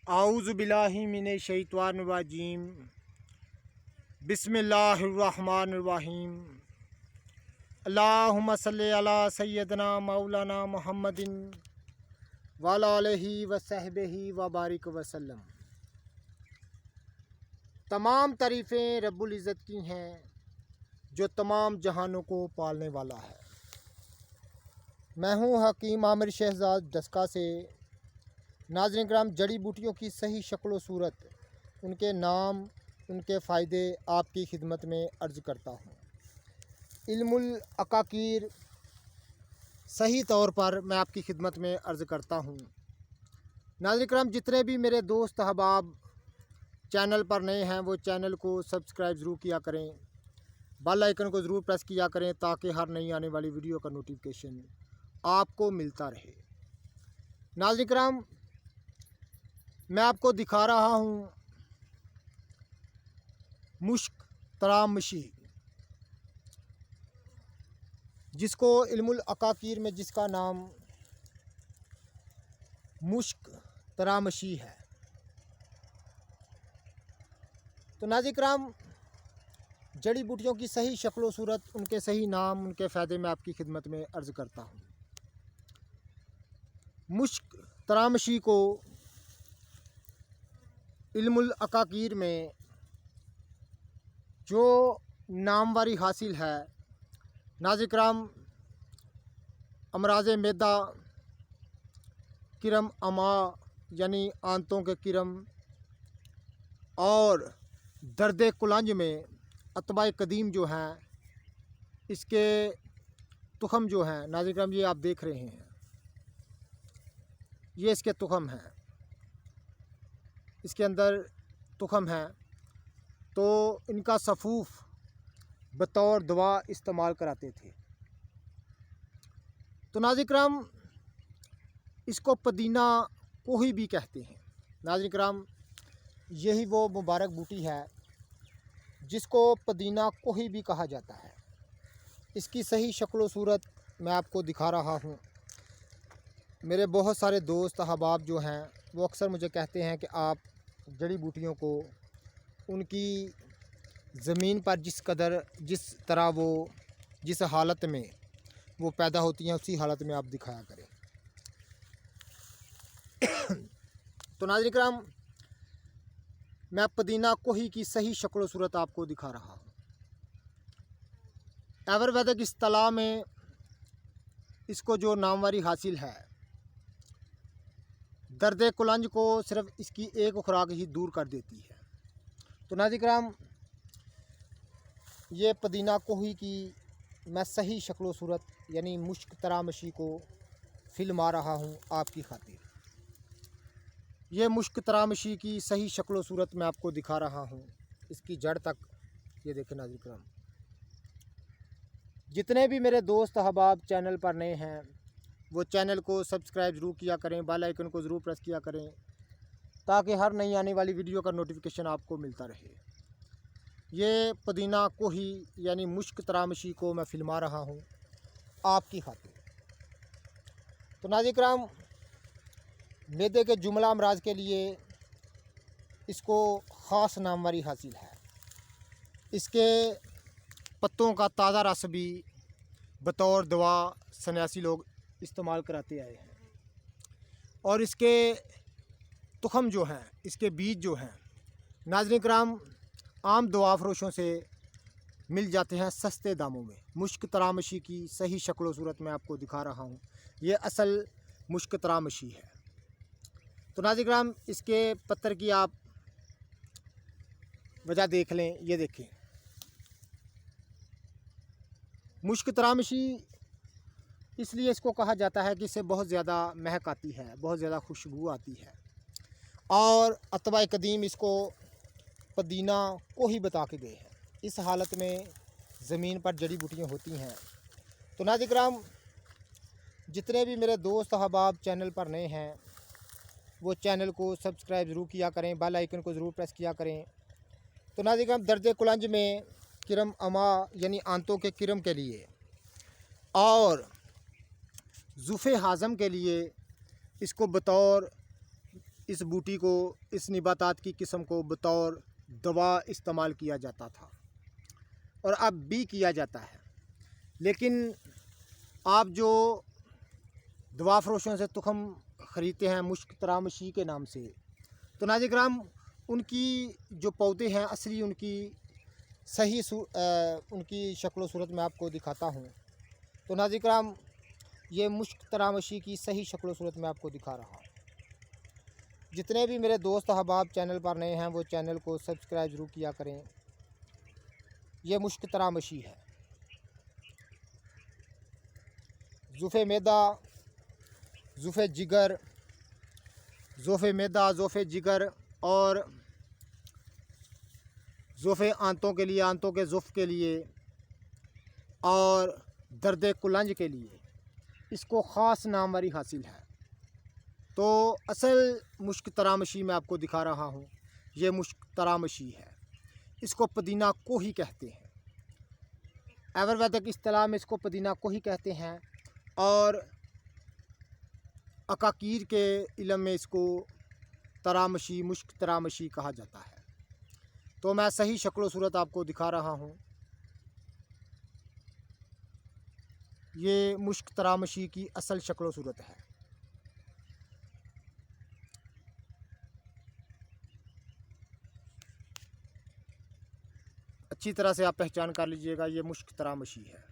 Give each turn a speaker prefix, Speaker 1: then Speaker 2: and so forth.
Speaker 1: आऊज़ु बिल्लाहि मिनश शैतानिर रजीम। बिस्मिल्लाहिर्रहमानिर्रहीम। अल्लाहुम्मा सल्लि अला सय्यदना मौलाना मुहम्मदिन व अला आलिहि व सहबिही व बारिक वसल्लम। तमाम तारीफ़ें रब्बुल इज़्ज़त की हैं जो तमाम जहानों को पालने वाला है। मैं हूँ हकीम आमिर शहजाद डस्का से। नाज़रीन किराम, जड़ी बूटियों की सही शक्ल व सूरत, उनके नाम, उनके फ़ायदे आपकी खिदमत में अर्ज़ करता हूँ। इल्मुल अकाकीर सही तौर पर मैं आपकी खिदमत में अर्ज़ करता हूँ। नाज़रीन किराम, जितने भी मेरे दोस्त अहबाब चैनल पर नए हैं वो चैनल को सब्सक्राइब ज़रूर किया करें, बेल आइकन को ज़रूर प्रेस किया करें ताकि हर नई आने वाली वीडियो का नोटिफिकेशन आपको मिलता रहे। नाज़रीन किराम, मैं आपको दिखा रहा हूँ मुश्क तरामशी, जिसको इल्मुल अकाकीर में जिसका नाम मुश्क तरामशी है। तो नाज़रीन किराम, जड़ी बूटियों की सही शक्ल व सूरत, उनके सही नाम, उनके फ़ायदे में आपकी खिदमत में अर्ज़ करता हूँ। मुश्क तरामशी को इल्मुल अकाकीर में जो नामवारी हासिल है, नाज़रीन किराम, अमराज़ मैदा, किरम अमा यानी आंतों के किरम, और दर्द कुलंज में अतबाए कदीम जो हैं, इसके तुखम जो हैं, नाज़रीन किराम ये आप देख रहे हैं, ये इसके तुखम हैं, इसके अंदर तुखम हैं। तो इनका सफ़ूफ़ बतौर दवा इस्तेमाल कराते थे। तो नाज़रीन किराम, इसको पुदीना कोही भी कहते हैं। नाज़रीन किराम, यही वो मुबारक बूटी है जिसको पुदीना कोही भी कहा जाता है। इसकी सही शक्ल व सूरत मैं आपको दिखा रहा हूँ। मेरे बहुत सारे दोस्त अहबाब जो हैं वो अक्सर मुझे कहते हैं कि आप जड़ी बूटियों को उनकी ज़मीन पर जिस तरह वो जिस हालत में वो पैदा होती हैं उसी हालत में आप दिखाया करें। तो नाज़रीन किराम, मैं पुदीना कोही की सही शक्ल व सूरत आपको दिखा रहा हूँ। आयुर्वेदिक इस्तिलाह में इसको जो नामवारी हासिल है, दर्द कुलंज को सिर्फ इसकी एक खुराक ही दूर कर देती है। तो नाज़रीन किराम, ये पुदीना कोही की मैं सही शक्ल व सूरत यानी मुश्क तरामशी को फिल्मा रहा हूँ आपकी खातिर। ये मुश्क तरामशी की सही शक्ल व सूरत मैं आपको दिखा रहा हूँ, इसकी जड़ तक। ये देखें नाज़रीन किराम, जितने भी मेरे दोस्त अहबाब चैनल पर नए हैं वो चैनल को सब्सक्राइब ज़रूर किया करें, बेल आइकन को ज़रूर प्रेस किया करें ताकि हर नई आने वाली वीडियो का नोटिफिकेशन आपको मिलता रहे। ये पुदीना कोही यानी मुश्क तरामशी को मैं फिल्मा रहा हूँ आपकी खातिर। तो नाज़रीन किराम, मैदे के जुमला अमराज के लिए इसको ख़ास नामवारी हासिल है। इसके पत्तों का ताज़ा रस भी बतौर दवा सन्यासी लोग इस्तेमाल कराते आए हैं। और इसके तुखम जो हैं, इसके बीज जो हैं, नाज़रीन किराम, आम दवा फरोशों से मिल जाते हैं सस्ते दामों में। मुश्क तरामशी की सही शक्ल व सूरत मैं आपको दिखा रहा हूँ। ये असल मुश्क तरामशी है। तो नाज़रीन किराम, इसके पत्तर की आप वजह देख लें। ये देखें, मुश्क तरामशी इसलिए इसको कहा जाता है कि इससे बहुत ज़्यादा महक आती है, बहुत ज़्यादा खुशबू आती है। और अतबाए कदीम इसको पुदीना कोही बता के गए हैं। इस हालत में ज़मीन पर जड़ी बूटियाँ होती हैं। तो नाज़रीन किराम, जितने भी मेरे दोस्त अहबाब चैनल पर नए हैं वो चैनल को सब्सक्राइब ज़रूर किया करें, बेल आइकन को ज़रूर प्रेस किया करें। तो नाज़रीन किराम, दर्द कुलंज में किरम अमा यानी आंतों के किरम के लिए और ज़ुफ़े हाज़म के लिए इसको बतौर इस बूटी को, इस निबातात की किस्म को बतौर दवा इस्तेमाल किया जाता था और अब भी किया जाता है। लेकिन आप जो दवा फरोशों से तुखम ख़रीदते हैं मुश्क तरामशी के नाम से, तो नाज़रीन किराम उनकी जो पौधे हैं असली उनकी सही उनकी शक्ल सूरत में आपको दिखाता हूँ। तो नाज़रीन किराम ये मुश्क तरामशी की सही शक्ल सूरत में आपको दिखा रहा हूँ। जितने भी मेरे दोस्त अहबाब चैनल पर नए हैं वो चैनल को सब्सक्राइब ज़रूर किया करें। ये मुश्क तरामशी है। ज़ुफ़े मैदा, ज़ुफ़े जिगर, ज़ुफ़े मैदा, ज़ुफ़े जिगर और ज़ुफ़े आंतों के लिए, आंतों के ज़ुफ़ के लिए और दर्द कुलंज के लिए इसको ख़ास नामवरी हासिल है। तो असल मुश्क तरामशी मैं आपको दिखा रहा हूँ। ये मुश्क तरामशी है, इसको पुदीना को ही कहते हैं। आयुर्वेदिक इस्तिलाह में इसको पुदीना को ही कहते हैं और अकाकीर के इल्म में इसको तरामशी, मुश्क तरामशी कहा जाता है। तो मैं सही शक्ल सूरत आपको दिखा रहा हूँ। ये मुश्क तरामशी की असल शक्ल सूरत है। अच्छी तरह से आप पहचान कर लीजिएगा, ये मुश्क तरामशी है।